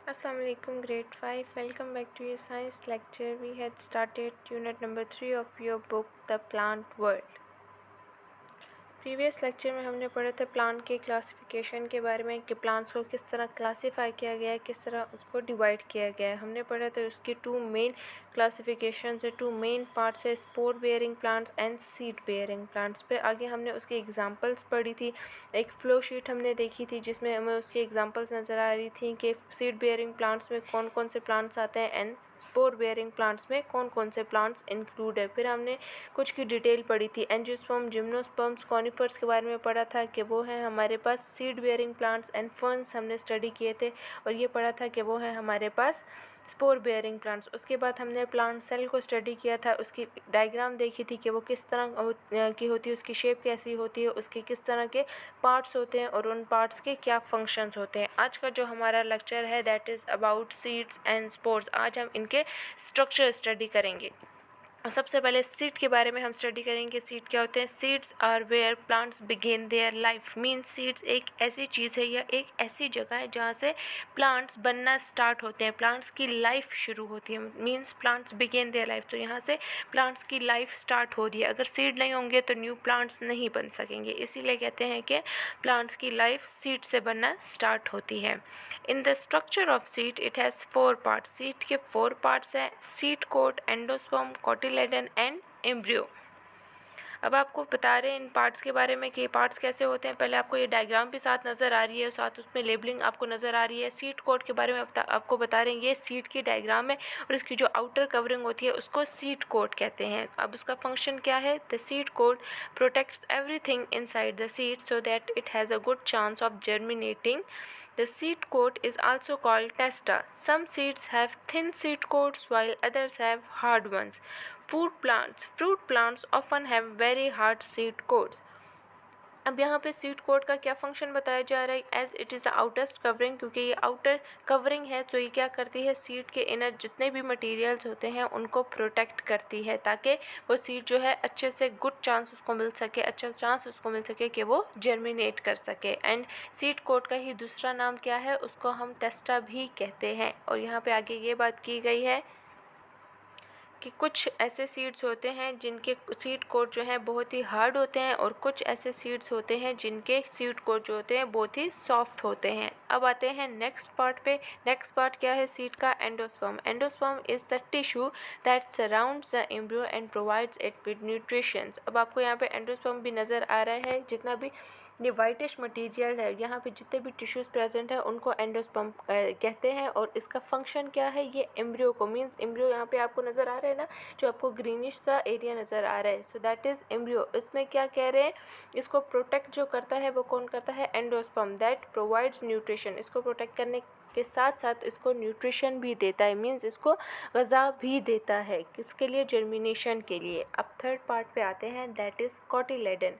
Assalamu alaikum, grade 5. Welcome back to your science lecture. We had started unit number 3 of your book, The Plant World. Previous lecture में हमने पढ़ा था plant के classification के बारे में कि प्लांट्स को किस तरह क्लासिफाई किया गया है, किस तरह उसको डिवाइड किया गया है। हमने पढ़ा था उसकी टू मेन क्लासिफिकेशन है, टू मेन पार्ट्स है, spore bearing plants and seed bearing plants. पे आगे हमने उसकी एग्जांपल्स पढ़ी थी, एक फ्लो शीट हमने देखी थी जिसमें हमें उसकी एग्जांपल्स नज़र आ रही थी कि सीड बेयरिंग प्लांट्स में कौन कौन से प्लांट्स आते हैं एंड स्पोर बेयरिंग प्लांट्स में कौन कौन से प्लांट्स इंक्लूड है। फिर हमने कुछ की डिटेल पढ़ी थी, एंजियोस्पर्म, जिम्नोस्पर्म्स, कॉनिफर्स के बारे में पढ़ा था कि वो हैं हमारे पास seed bearing plants and ferns हमने स्टडी किए थे, और ये पढ़ा था कि वो हैं हमारे पास स्पोर बेयरिंग प्लांट्स। उसके बाद हमने प्लांट सेल को स्टडी किया था, उसकी डायग्राम देखी थी कि वो किस तरह की होती है, उसकी शेप कैसी होती है, उसके किस तरह के पार्ट्स होते हैं और उन पार्ट्स के क्या फंक्शंस होते हैं। आज का जो हमारा लेक्चर है that is about seeds and spores. आज हम इनके स्ट्रक्चर स्टडी करेंगे। सबसे पहले सीड के बारे में हम स्टडी करेंगे। सीड क्या होते हैं? Seeds are where plants begin their life. Means seeds एक ऐसी चीज़ है या एक ऐसी जगह है जहाँ से प्लांट्स बनना स्टार्ट होते हैं, प्लांट्स की लाइफ शुरू होती है। Means plants begin their life, तो यहाँ से प्लांट्स की लाइफ स्टार्ट हो रही है। अगर सीड नहीं होंगे तो न्यू प्लांट्स नहीं बन सकेंगे, इसीलिए कहते हैं कि प्लांट्स की लाइफ सीड से बनना स्टार्ट होती है। In the structure of seed it has 4 parts. Seed के 4 पार्ट्स हैं, seed coat, endosperm, cotyledon and embryo. अब आपको बता रहे हैं इन पार्ट्स के बारे में कि ये पार्ट्स कैसे होते हैं। पहले आपको ये डायग्राम भी साथ नज़र आ रही है, साथ उसमें लेबलिंग आपको नज़र आ रही है। सीड कोट के बारे में आपको बता रहे हैं, ये सीड की डायग्राम है और इसकी जो आउटर कवरिंग होती है उसको सीड कोट कहते हैं। अब उसका फंक्शन क्या है? The seed coat protects everything inside the seed so that it has a good chance of germinating. The seed coat is also called testa. Some seeds have thin seed coats while others have hard ones. Fruit plants often have very hard seed coats. अब यहाँ पे seed coat का क्या function बताया जा रहा है? As it is the आउटस्ट कवरिंग, क्योंकि ये आउटर कवरिंग है तो ये क्या करती है? सीड के इनर जितने भी मटेरियल्स होते हैं उनको प्रोटेक्ट करती है, ताकि वो सीड जो है अच्छे से गुड चांस उसको मिल सके, अच्छा चांस उसको मिल सके कि वो जर्मिनेट कर सके। एंड सीड कोट का ही दूसरा नाम क्या है? उसको हम टेस्टा भी कहते हैं। और यहाँ पे आगे ये बात की गई है कि कुछ ऐसे सीड्स होते हैं जिनके सीड कोट जो है बहुत ही हार्ड होते हैं और कुछ ऐसे सीड्स होते हैं जिनके सीड कोट जो होते हैं बहुत ही सॉफ्ट होते हैं। अब आते हैं नेक्स्ट पार्ट पे। नेक्स्ट पार्ट क्या है सीड का? Endosperm. Endosperm is the tissue that surrounds the embryo and provides it with nutritions. अब आपको यहाँ पे एंडोस्पर्म भी नज़र आ रहा है, जितना भी ये वाइटिश मटेरियल है यहाँ पे जितने भी टिश्यूज़ प्रेजेंट है उनको एंडोस्पर्म कहते हैं। और इसका फंक्शन क्या है? ये एम्ब्रियो को, मीन्स एम्ब्रियो यहाँ पे आपको नज़र आ रहा है ना, जो आपको ग्रीनिश सा एरिया नज़र आ रहा है, सो दैट इज़ एम्ब्रियो। इसमें क्या कह रहे हैं? इसको प्रोटेक्ट जो करता है वो कौन करता है? एंडोस्पर्म. That provides nutrition. इसको प्रोटेक्ट करने के साथ साथ इसको न्यूट्रिशन भी देता है, मीन्स इसको ग़ज़ा भी देता है। किसके लिए? जर्मिनेशन के लिए. अब थर्ड पार्ट पे आते हैं, that is cotyledon.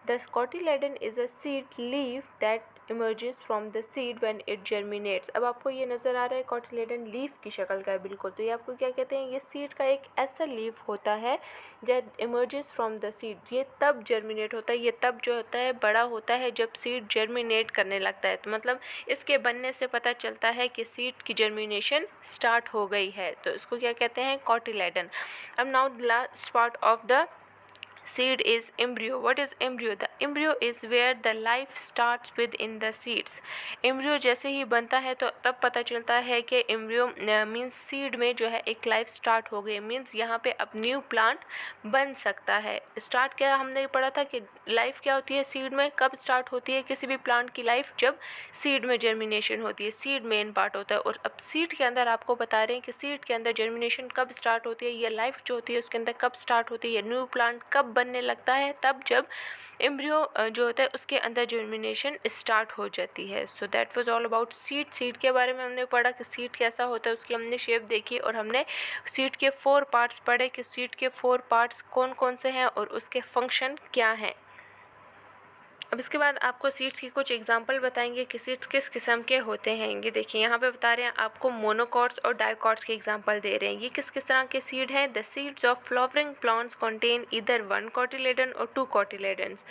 The cotyledon is a seed leaf that emerges from the seed when it germinates. अब आपको ये नज़र आ रहा है कोटिलेडन लीफ की शक्ल का है बिल्कुल, तो ये आपको क्या कहते हैं? ये सीड का एक ऐसा लीफ होता है that emerges from the seed. ये तब जर्मिनेट होता है, ये तब जो होता है बड़ा होता है जब सीड जर्मिनेट करने लगता है। तो मतलब इसके बनने से पता चलता है कि सीड की जर्मिनेशन स्टार्ट हो गई है, तो इसको क्या कहते हैं? कोटिलेडन. अब now last part of the seed is embryo. What is embryo? The embryo is where the life starts within the seeds. embryo जैसे ही बनता है तो तब पता चलता है कि embryo मीन्स सीड में जो है एक लाइफ स्टार्ट हो गई, मीन्स यहाँ पे अब न्यू प्लांट बन सकता है। स्टार्ट क्या हमने पढ़ा था कि लाइफ क्या होती है सीड में, कब स्टार्ट होती है किसी भी प्लांट की लाइफ? जब सीड में जर्मिनेशन होती है, सीड मेन पार्ट होता है। और अब सीड के अंदर आपको बता रहे हैं कि सीड के अंदर जर्मिनेशन कब स्टार्ट होती है, ये लाइफ जो होती है उसके अंदर कब स्टार्ट होती है, न्यू प्लांट कब बनने लगता है? तब जब एम्ब्रियो जो होता है उसके अंदर जर्मिनेशन स्टार्ट हो जाती है। So that was all about seed. Seed के बारे में हमने पढ़ा कि सीड कैसा होता है, उसकी हमने शेप देखी और हमने सीड के 4 पार्ट्स पढ़े कि सीड के 4 पार्ट्स कौन कौन से हैं और उसके फंक्शन क्या हैं। अब इसके बाद आपको सीड्स की कुछ एग्जांपल बताएंगे कि सीड्स किस किस्म के होते हैं। ये देखिए यहाँ पे बता रहे हैं आपको मोनोकॉट्स और डाइकॉट्स के एग्जांपल दे रहे हैं। ये किस किस तरह के सीड हैं? The seeds of flowering plants contain either 1 cotyledon और 2 कोटिलेडन्स.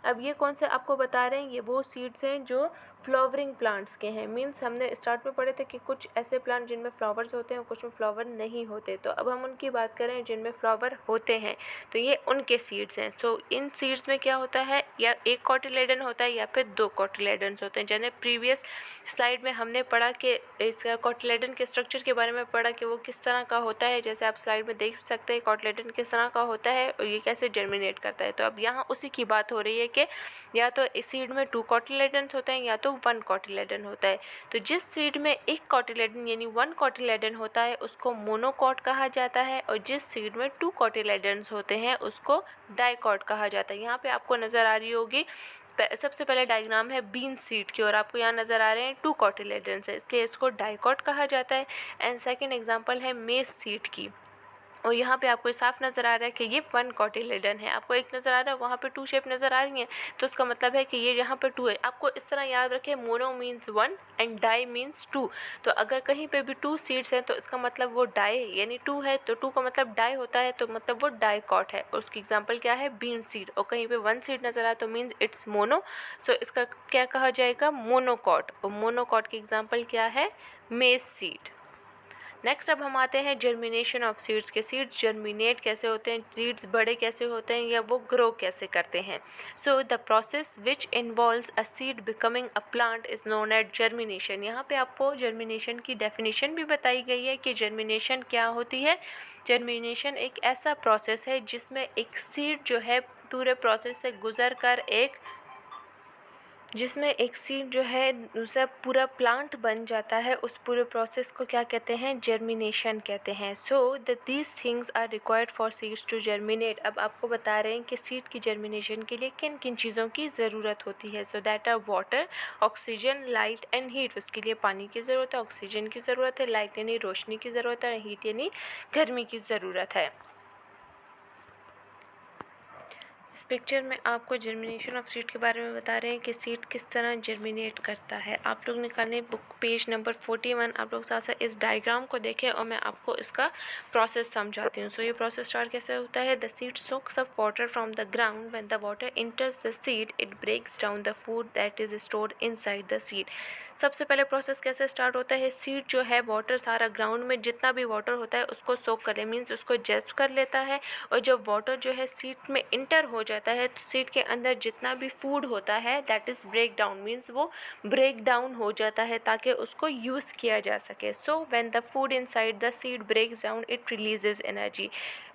अब ये कौन से आपको बता रहे हैं? ये वो सीड्स हैं जो फ्लावरिंग प्लांट्स के हैं। मीन्स हमने स्टार्ट में पढ़े थे कि कुछ ऐसे प्लांट जिनमें फ्लावर्स होते हैं और कुछ में फ्लावर नहीं होते। तो अब हम उनकी बात करें जिनमें फ्लावर होते हैं, तो ये उनके सीड्स हैं। सो इन सीड्स में क्या होता है, या एक कॉटिलेडन होता है या फिर 2 कॉटिलेडन्स होते हैं। जैसे प्रीवियस स्लाइड में हमने पढ़ा कि इसका कॉटिलेडन के स्ट्रक्चर के बारे में पढ़ा कि वो किस तरह का होता है। जैसे आप स्लाइड में देख सकते हैं कॉटिलेडन किस तरह का होता है और ये कैसे जर्मिनेट करता है। तो अब यहाँ उसी की बात हो रही है कि या तो इस सीड में 2 कॉटिलेडन्स होते हैं या तो 1 कॉटिलेडन होता है। तो जिस सीड में एक कॉटिलेडन यानी 1 कॉटिलेडन होता है उसको मोनोकॉट कहा जाता है, और जिस सीड में 2 कॉटिलेडन्स होते हैं उसको डाइकॉट कहा जाता है। यहाँ पे आपको नज़र आ रही होगी सबसे पहले डायग्राम है बीन सीड की, और आपको यहाँ नज़र आ रहे हैं 2 कॉटिलेडन्स है, इसलिए इसको डाइकॉट कहा जाता है। एंड सेकेंड एग्जाम्पल है मेज सीड की, और यहाँ पे आपको साफ नज़र आ रहा है कि ये 1 कॉटिलेडन है। आपको एक नज़र आ रहा है, वहाँ पे 2 शेप नज़र आ रही हैं, तो उसका मतलब है कि ये यहाँ पे 2 है। आपको इस तरह याद रखें, mono means 1 and di means 2। तो अगर कहीं पे भी 2 सीड्स हैं तो इसका मतलब वो डाई यानी 2 है, तो 2 का मतलब डाई होता है, तो मतलब वो डाइकॉट है। और उसकी एग्जाम्पल क्या है, बीन सीड। और कहीं पे 1 सीड नज़र आए तो मीन्स इट्स मोनो, सो इसका क्या कहा जाएगा, मोनोकॉट। और मोनोकॉट की एग्जाम्पल क्या है, मेज सीड। नेक्स्ट अब हम आते हैं जर्मिनेशन ऑफ सीड्स के। सीड्स जर्मिनेट कैसे होते हैं, सीड्स बड़े कैसे होते हैं, या वो ग्रो कैसे करते हैं। So the process which involves a seed becoming a plant is known at germination. यहाँ पे आपको जर्मिनेशन की डेफिनेशन भी बताई गई है कि जर्मिनेशन क्या होती है। जर्मिनेशन एक ऐसा प्रोसेस है जिसमें एक सीड जो है पूरे प्रोसेस से गुजर कर जिसमें एक सीड जो है दूसरा पूरा प्लांट बन जाता है। उस पूरे प्रोसेस को क्या कहते हैं, जर्मिनेशन कहते हैं। So these things are required for seeds to germinate. अब आपको बता रहे हैं कि सीड की जर्मिनेशन के लिए किन किन चीज़ों की ज़रूरत होती है। So that are water, oxygen, light and heat. उसके लिए पानी की ज़रूरत है, ऑक्सीजन की ज़रूरत है, लाइट यानी रोशनी की ज़रूरत है, हीट यानी गर्मी की ज़रूरत है। इस पिक्चर में आपको जर्मिनेशन ऑफ सीड के बारे में बता रहे हैं कि सीड किस तरह जर्मिनेट करता है। आप लोग निकालें बुक पेज नंबर 41। आप लोग साथ साथ इस डायग्राम को देखें और मैं आपको इसका प्रोसेस समझाती हूँ। सो ये प्रोसेस स्टार्ट कैसे होता है, the seed soaks up water from the ground, when the water enters the seed it breaks down the food that is stored inside the seed. सबसे पहले प्रोसेस कैसे स्टार्ट होता है, सीड जो है वाटर सारा ग्राउंड में जितना भी वाटर होता है उसको सोक कर ले, मीन्स उसको जस्ट कर लेता है। और जब वाटर जो है सीड में इंटर हो जाता है तो सीड के अंदर जितना भी फूड होता है that is break down, means वो ब्रेक डाउन हो जाता है ताकि उसको यूज़ किया जा सके। So when the food inside the seed breaks down it releases energy.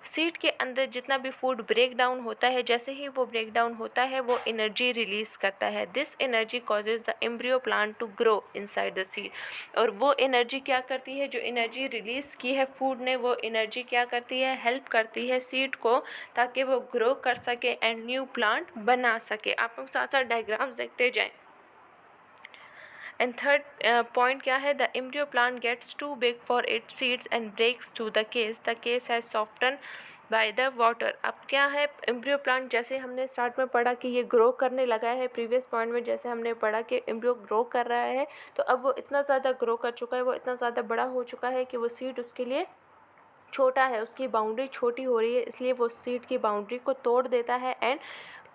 Seed के अंदर जितना भी फूड ब्रेक डाउन होता है, जैसे ही वो ब्रेक डाउन होता है वो एनर्जी रिलीज करता है। This energy causes the embryo plant to grow inside the seed. और वो एनर्जी क्या करती है, जो एनर्जी रिलीज की है फूड ने, वो एनर्जी क्या करती है, हेल्प करती है सीड को ताकि वो ग्रो कर सके एंड न्यू प्लांट बना सके। आप लोग साथ साथ डायग्राम्स देखते जाएं। एंड थर्ड पॉइंट क्या है, the embryo plant gets too big for its seeds and breaks through the case has soften by the water. अब क्या है, एम्ब्रियो प्लांट जैसे हमने स्टार्ट में पढ़ा कि ये ग्रो करने लगा है, प्रीवियस पॉइंट में जैसे हमने पढ़ा कि एम्ब्रियो ग्रो कर रहा है, तो अब वो इतना ज़्यादा ग्रो कर चुका है, वो इतना ज़्यादा बड़ा हो चुका है कि वो सीड उसके लिए छोटा है, उसकी बाउंड्री छोटी हो रही है, इसलिए वो सीड की बाउंड्री को तोड़ देता है and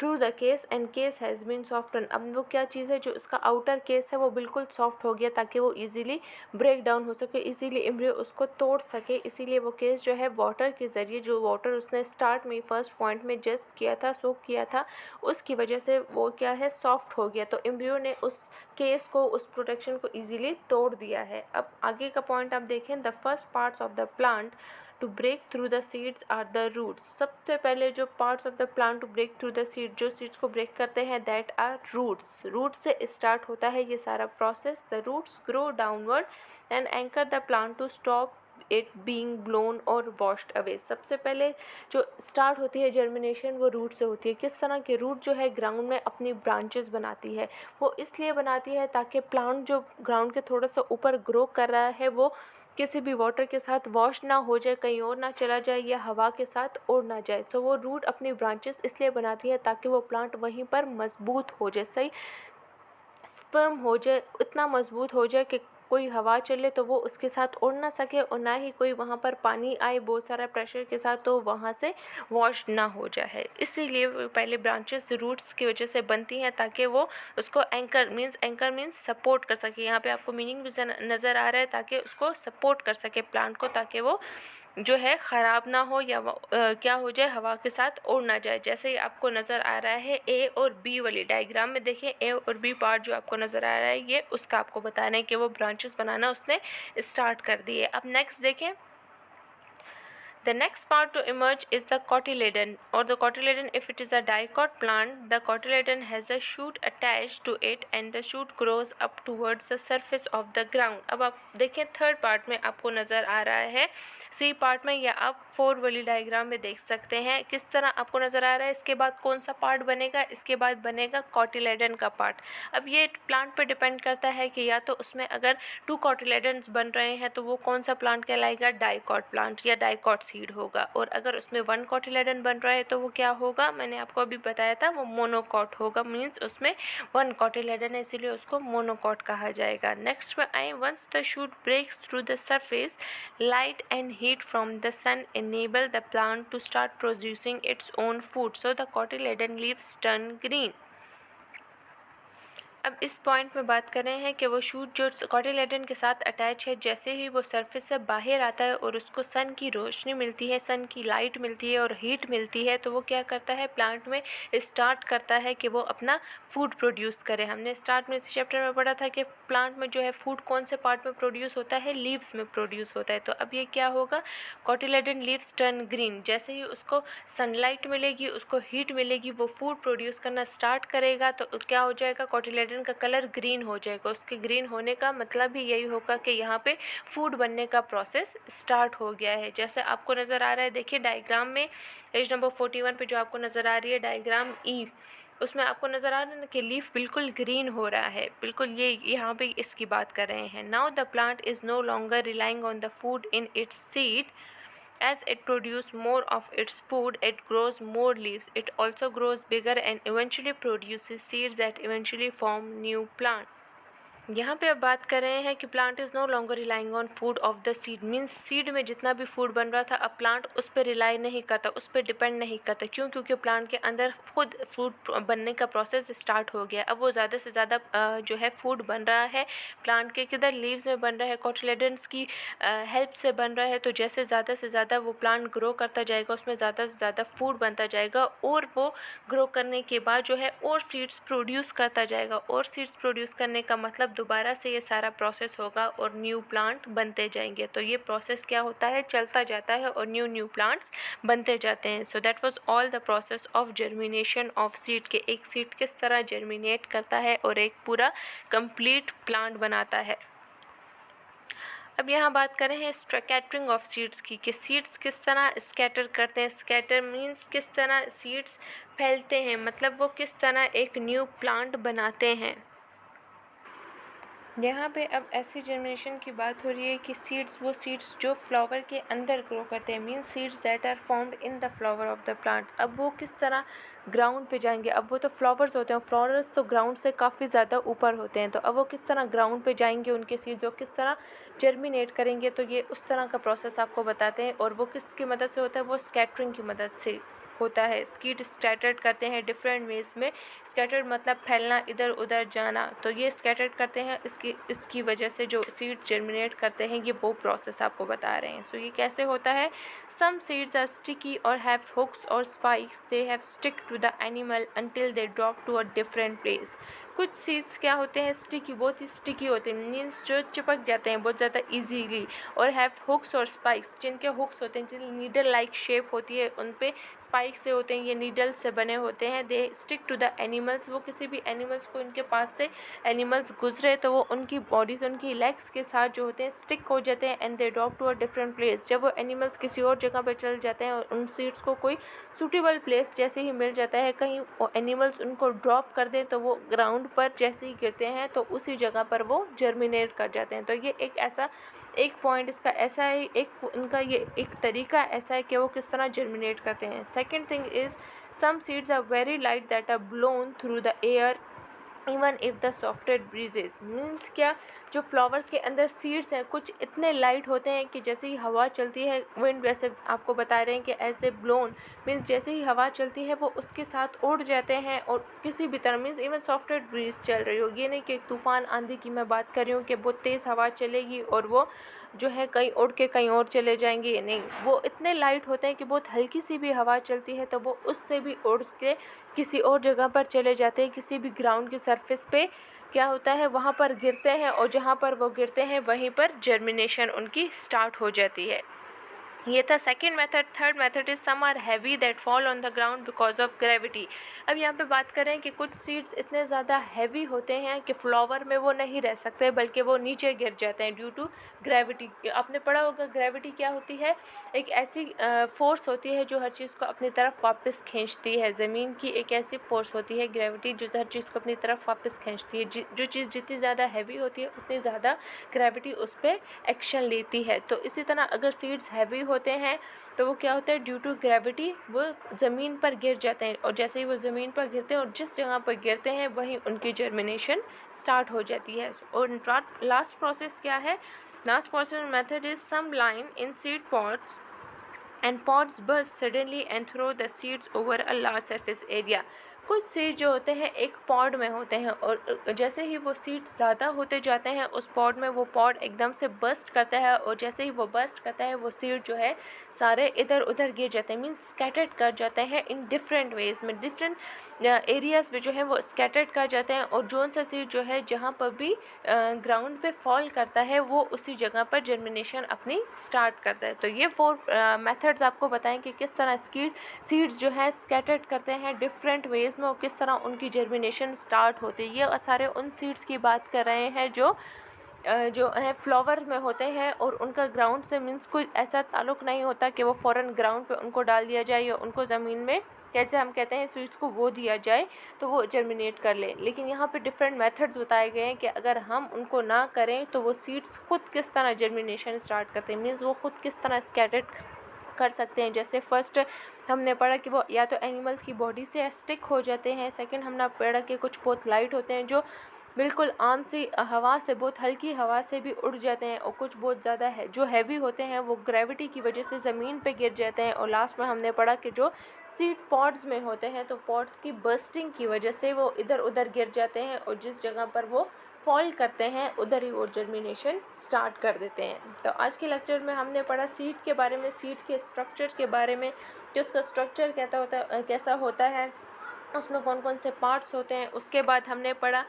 through the case and case has been soften. अब वो क्या चीज़ है, जो इसका आउटर केस है वो बिल्कुल सॉफ्ट हो गया ताकि वो इजीली ब्रेक डाउन हो सके, इजीली एम्ब्रियो उसको तोड़ सके। इसीलिए वो केस जो है वाटर के ज़रिए, जो वाटर उसने स्टार्ट में फर्स्ट पॉइंट में जस्ट किया था, सोक किया था, उसकी वजह से वो क्या है, सॉफ्ट हो गया। तो एम्ब्रियो ने उस केस को, उस प्रोटेक्शन को इजीली तोड़ दिया है। अब आगे का पॉइंट आप देखें, the first parts of the plant to break through the seeds are the roots. सबसे पहले जो parts of the plant to break through the seed, जो सीड्स को ब्रेक करते हैं, दैट आर रूट्स। रूट से स्टार्ट होता है ये सारा process. The roots grow downward and anchor the plant to stop it being blown और वॉश्ड अवे। सबसे पहले जो स्टार्ट होती है जर्मिनेशन, वो रूट से होती है। किस तरह के रूट जो है ग्राउंड में अपनी ब्रांचेस बनाती है, वो इसलिए बनाती है ताकि प्लांट जो ग्राउंड के थोड़ा सा ऊपर ग्रो कर रहा है वो किसी भी वाटर के साथ वॉश ना हो जाए, कहीं और ना चला जाए, या हवा के साथ उड़ ना जाए। तो वो रूट अपनी ब्रांचेस इसलिए बनाती है ताकि वो प्लांट वहीं पर मजबूत हो जाए, सही स्पर्म हो जाए, इतना मजबूत हो जाए कि कोई हवा चले तो वो उसके साथ उड़ ना सके और ना ही कोई वहाँ पर पानी आए बहुत सारा प्रेशर के साथ तो वहाँ से वॉश ना हो जाए। इसीलिए पहले ब्रांचेस रूट्स की वजह से बनती हैं ताकि वो उसको एंकर मीन्स सपोर्ट कर सके। यहाँ पे आपको मीनिंग भी नज़र आ रहा है, ताकि उसको सपोर्ट कर सके प्लांट को, ताकि वो जो है ख़राब ना हो या क्या हो जाए, हवा के साथ उड़ ना जाए। जैसे ही आपको नज़र आ रहा है ए और बी वाली डायग्राम में, देखिए ए और बी पार्ट जो आपको नज़र आ रहा है ये उसका आपको बताना है कि वो ब्रांचेस बनाना उसने स्टार्ट कर दिए। अब नेक्स्ट देखें, the next part to emerge is the cotyledon or the cotyledon. If it is a dicot plant, the cotyledon has a shoot attached to it and the shoot grows up towards the surface of the ground. अब आप देखें third part में आपको नज़र आ रहा है C part में, या आप 4 वाली डायग्राम में देख सकते हैं किस तरह आपको नज़र आ रहा है। इसके बाद कौन सा पार्ट बनेगा, इसके बाद बनेगा कॉटिलेडन का पार्ट। अब ये प्लांट पर डिपेंड करता है कि या तो उसमें अगर 2 कॉटिलेडन्स बन रहे हैं तो वो कौन सा प्लांट कहलाएगा, डाइकॉट प्लांट या डाइकॉट सीड होगा। और अगर उसमें 1 कॉटिलेडन बन रहा है तो वो क्या होगा, मैंने आपको अभी बताया था, वो मोनोकॉट होगा। मीन्स उसमें 1 कॉटिलेडन है इसीलिए उसको मोनोकॉट कहा जाएगा। नेक्स्ट में आए, once the shoot breaks through the surface, light and heat from the sun enable the plant to start producing its own food, so the cotyledon leaves turn green. अब इस point में बात कर रहे हैं कि वो शूट जो कॉटिलेडन के साथ अटैच है, जैसे ही वो सरफेस से बाहर आता है और उसको सन की रोशनी मिलती है, सन की लाइट मिलती है और हीट मिलती है, तो वो क्या करता है, प्लांट में स्टार्ट करता है कि वो अपना फूड प्रोड्यूस करे। हमने स्टार्ट में इस चैप्टर में पढ़ा था कि प्लांट में जो है फूड कौन से पार्ट में प्रोड्यूस होता है, लीव्स में प्रोड्यूस होता है। तो अब ये क्या होगा, कॉटिलेडन लीव्स टर्न ग्रीन। जैसे ही उसको सनलाइट मिलेगी, उसको हीट मिलेगी, वो फूड प्रोड्यूस करना स्टार्ट करेगा तो क्या हो जाएगा, कॉटिलेडन का कलर ग्रीन हो जाएगा। उसके ग्रीन होने का मतलब भी यही होगा कि यहाँ पे फूड बनने का प्रोसेस स्टार्ट हो गया है। जैसे आपको नज़र आ रहा है, देखिए डायग्राम में पेज नंबर 41 पे जो आपको नज़र आ रही है डायग्राम ई, उसमें आपको नज़र आ रहा है ना कि लीफ बिल्कुल ग्रीन हो रहा है, बिल्कुल ये यहाँ पे इसकी बात कर रहे हैं। Now the plant is no longer relying on the food in its seed. As it produces more of its food, it grows more leaves. It also grows bigger and eventually produces seeds that eventually form new plants. यहाँ पे अब बात कर रहे हैं कि plant is no longer relying on food of the seed. Means seed में जितना भी फूड बन रहा था, अब प्लांट उस पर रिलाई नहीं करता, उस पर डिपेंड नहीं करता। क्यों? क्योंकि प्लांट के अंदर खुद फूड बनने का प्रोसेस स्टार्ट हो गया। अब वो ज़्यादा से ज़्यादा जो है फूड बन रहा है प्लांट के किधर, लीव्स में बन रहा है, कॉटिलेडन्स की हेल्प से बन रहा है। तो जैसे ज़्यादा से ज़्यादा वो प्लांट ग्रो करता जाएगा, उसमें ज़्यादा से ज़्यादा फूड बनता जाएगा और वो ग्रो करने के बाद जो है और सीड्स प्रोड्यूस करता जाएगा। और सीड्स प्रोड्यूस करने का मतलब दोबारा से ये सारा प्रोसेस होगा और न्यू प्लांट बनते जाएंगे। तो ये प्रोसेस क्या होता है, चलता जाता है और न्यू प्लांट्स बनते जाते हैं। So that was all the process of germination of seed, के एक सीड किस तरह जर्मिनेट करता है और एक पूरा कंप्लीट प्लांट बनाता है। अब यहाँ बात कर रहे हैं स्कैटरिंग ऑफ सीड्स की, कि सीड्स किस तरह स्कैटर करते हैं। स्कैटर मीन्स किस तरह सीड्स फैलते हैं, मतलब वो किस तरह एक न्यू प्लांट बनाते हैं। यहाँ पे अब ऐसी जर्मिनेशन की बात हो रही है कि सीड्स, वो सीड्स जो फ्लावर के अंदर ग्रो करते हैं, means seeds that are found in the flower of the plant. अब वो किस तरह ग्राउंड पे जाएंगे। अब वो तो फ्लावर्स होते हैं, फ्लावर्स तो ग्राउंड से काफ़ी ज़्यादा ऊपर होते हैं, तो अब वो किस तरह ग्राउंड पे जाएंगे, उनके सीड्स वो किस तरह जर्मिनेट करेंगे। तो ये उस तरह का प्रोसेस आपको बताते हैं। और वो किसकी मदद से होता है, वो स्कैटरिंग की मदद से होता है। सीड स्कैटर्ड करते हैं डिफरेंट वेज में। स्कैटर्ड मतलब फैलना, इधर उधर जाना। तो ये स्कैटर्ड करते हैं, इसकी वजह से जो सीड जर्मिनेट करते हैं, ये वो प्रोसेस आपको बता रहे हैं। सो ये कैसे होता है, सम सीड्स आर स्टिकी और हैव हुक्स और spikes, they have stick to the animal until they drop to a different place. कुछ सीड्स क्या होते हैं, स्टिकी, बहुत ही स्टिकी होते हैं, मीन्स जो चिपक जाते हैं बहुत ज़्यादा ईजीली। और हैव हुक्स और स्पाइक्स, जिनके हुक्स होते हैं, जिनकी नीडल लाइक शेप होती है, उन पे स्पाइक से होते हैं, ये नीडल से बने होते हैं। They stick to the animals, वो किसी भी एनिमल्स को, इनके पास से एनिमल्स गुजरे तो वो उनकी बॉडीज, उनकी लेग्स के साथ जो होते हैं स्टिक हो जाते हैं। And they drop to a different place, जब वो एनिमल्स किसी और जगह पर चल जाते हैं और उन सीड्स को कोई सूटेबल प्लेस जैसे ही मिल जाता है, कहीं एनिमल्स उनको ड्रॉप कर दें तो वो ग्राउंड पर जैसे ही गिरते हैं तो उसी जगह पर वो जर्मिनेट कर जाते हैं। तो ये एक ऐसा एक पॉइंट इसका ऐसा है, एक इनका ये एक तरीका ऐसा है कि वो किस तरह जर्मिनेट करते हैं। Second thing is some seeds are very light that are blown through the air even if the softest breezes means क्या, जो फ्लावर्स के अंदर सीड्स हैं कुछ इतने लाइट होते हैं कि जैसे ही हवा चलती है, विंड वैसे आपको बता रहे हैं कि एज ए ब्लोन मीन्स जैसे ही हवा चलती है वो उसके साथ उड़ जाते हैं। और किसी भी तरह मीन्स इवन सॉफ्टेड ब्रीज चल रही हो, ये नहीं कि तूफ़ान आंधी की मैं बात कर रही हूँ कि बहुत तेज़ हवा चलेगी और वो जो है कहीं उड़ के कहीं और चले जाएंगे, नहीं, वो इतने लाइट होते हैं कि बहुत हल्की सी भी हवा चलती है तो वो उससे भी उड़ के किसी और जगह पर चले जाते हैं, किसी भी ग्राउंड की सरफेस पे क्या होता है वहाँ पर गिरते हैं, और जहाँ पर वो गिरते हैं वहीं पर जर्मिनेशन उनकी स्टार्ट हो जाती है। ये था second method. Third method is some are heavy that fall on the ground because of gravity. अब यहाँ पे बात करें कि कुछ सीड्स इतने ज़्यादा हैवी होते हैं कि फ्लावर में वो नहीं रह सकते बल्कि वो नीचे गिर जाते हैं ड्यू टू ग्रेविटी। आपने पढ़ा होगा ग्रेविटी क्या होती है, एक ऐसी फोर्स होती है जो हर चीज़ को अपनी तरफ वापस खींचती है। ज़मीन की एक ऐसी फोर्स होती है ग्रेविटी जो हर चीज़ को अपनी तरफ वापस खींचती है। जो चीज़ जितनी ज़्यादा हैवी होती है उतनी ज़्यादा ग्रेविटी उस पर एक्शन लेती है। तो इसी तरह अगर सीड्स हैवी होते हैं तो वो क्या होता है, ड्यू टू ग्रेविटी वो ज़मीन पर गिर जाते हैं, और जैसे ही वो ज़मीन पर गिरते हैं और जिस जगह पर गिरते हैं वहीं उनकी जर्मिनेशन स्टार्ट हो जाती है। और लास्ट प्रोसेस क्या है, last process method is some line in seed pots and pods burst suddenly and throw the seeds over a large surface area। कुछ सीड जो होते हैं एक पॉड में होते हैं, और जैसे ही वो सीड ज़्यादा होते जाते हैं उस पॉड में वो पॉड एकदम से बस्ट करता है, और जैसे ही वो बस्ट करता है वो सीड जो है सारे इधर उधर गिर जाते हैं, मीन्स स्कैटर्ड कर जाते हैं इन डिफरेंट वेज में, डिफरेंट एरियाज़ में जो है वो स्कैटर्ड कर जाते हैं। और जोन सा सीड जो है जहाँ पर भी ग्राउंड पे फॉल करता है वो उसी जगह पर जर्मिनेशन अपनी स्टार्ट करता है। तो ये 4 मेथड्स आपको बताएं कि किस तरह सीड्स जो है स्कैटर्ड करते हैं डिफरेंट वेज में, और किस तरह उनकी जर्मिनेशन स्टार्ट होती है। ये सारे उन सीड्स की बात कर रहे हैं जो है फ्लावर में होते हैं, और उनका ग्राउंड से मीन्स कोई ऐसा ताल्लुक़ नहीं होता कि वो फ़ौरन ग्राउंड पे उनको डाल दिया जाए या उनको ज़मीन में कैसे हम कहते हैं सीड्स को वो दिया जाए तो वो जर्मिनेट कर ले। लेकिन यहाँ पे डिफरेंट मेथड्स बताए गए हैं कि अगर हम उनको ना करें तो वो सीड्स खुद किस तरह जर्मिनेशन स्टार्ट करते हैं, मीन्स वो खुद किस तरह स्कैटर्ड कर सकते हैं। जैसे फर्स्ट हमने पढ़ा कि वो या तो एनिमल्स की बॉडी से स्टिक हो जाते हैं, सेकंड हमने पढ़ा कि कुछ बहुत लाइट होते हैं जो बिल्कुल आम सी हवा से, बहुत हल्की हवा से भी उड़ जाते हैं, और कुछ बहुत ज़्यादा है जो हैवी होते हैं वो ग्रेविटी की वजह से ज़मीन पे गिर जाते हैं। और लास्ट में हमने पढ़ा कि जो सीड पॉड्स में होते हैं तो पॉड्स की बर्स्टिंग की वजह से वो इधर उधर गिर जाते हैं, और जिस जगह पर वो फॉल करते हैं उधर ही वो जर्मिनेशन स्टार्ट कर देते हैं। तो आज के लेक्चर में हमने पढ़ा सीड के बारे में, सीड के स्ट्रक्चर के बारे में कि उसका स्ट्रक्चर कैसा होता है, उसमें कौन कौन से पार्ट्स होते हैं। उसके बाद हमने पढ़ा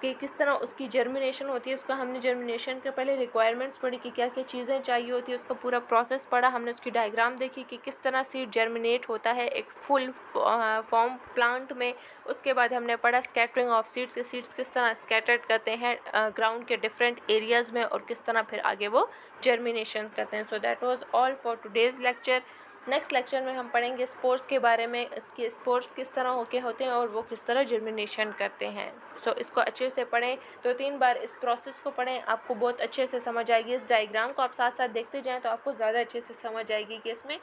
कि किस तरह उसकी जर्मिनेशन होती है, उसका हमने जर्मिनेशन के पहले रिक्वायरमेंट्स पढ़ी कि क्या क्या चीज़ें चाहिए होती है, उसका पूरा प्रोसेस पढ़ा, हमने उसकी डायग्राम देखी कि किस तरह सीड जर्मिनेट होता है एक फुल फॉर्म प्लांट में। उसके बाद हमने पढ़ा स्कैटरिंग ऑफ सीड्स के सीड्स किस तरह स्कैटर्ड करते हैं ग्राउंड के डिफरेंट एरियाज़ में, और किस तरह फिर आगे वो जर्मिनेशन करते हैं। So that was all for today's lecture. Next lecture में हम पढ़ेंगे स्पोर्स के बारे में, इसके स्पोर्स किस तरह होते हैं और वो किस तरह जर्मिनेशन करते हैं। सो इसको अच्छे से पढ़ें, 2-3 बार इस प्रोसेस को पढ़ें, आपको बहुत अच्छे से समझ आएगी। इस डायग्राम को आप साथ साथ देखते जाएं तो आपको ज़्यादा अच्छे से समझ आएगी कि इसमें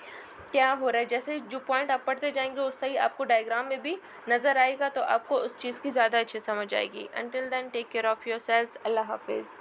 क्या हो रहा है। जैसे जो पॉइंट आप पढ़ते जाएंगे उससे ही आपको डायग्राम में भी नज़र आएगा, तो आपको उस चीज़ की ज़्यादा अच्छे समझ आएगी। Until then take care of yourselves. अल्लाह हाफिज़।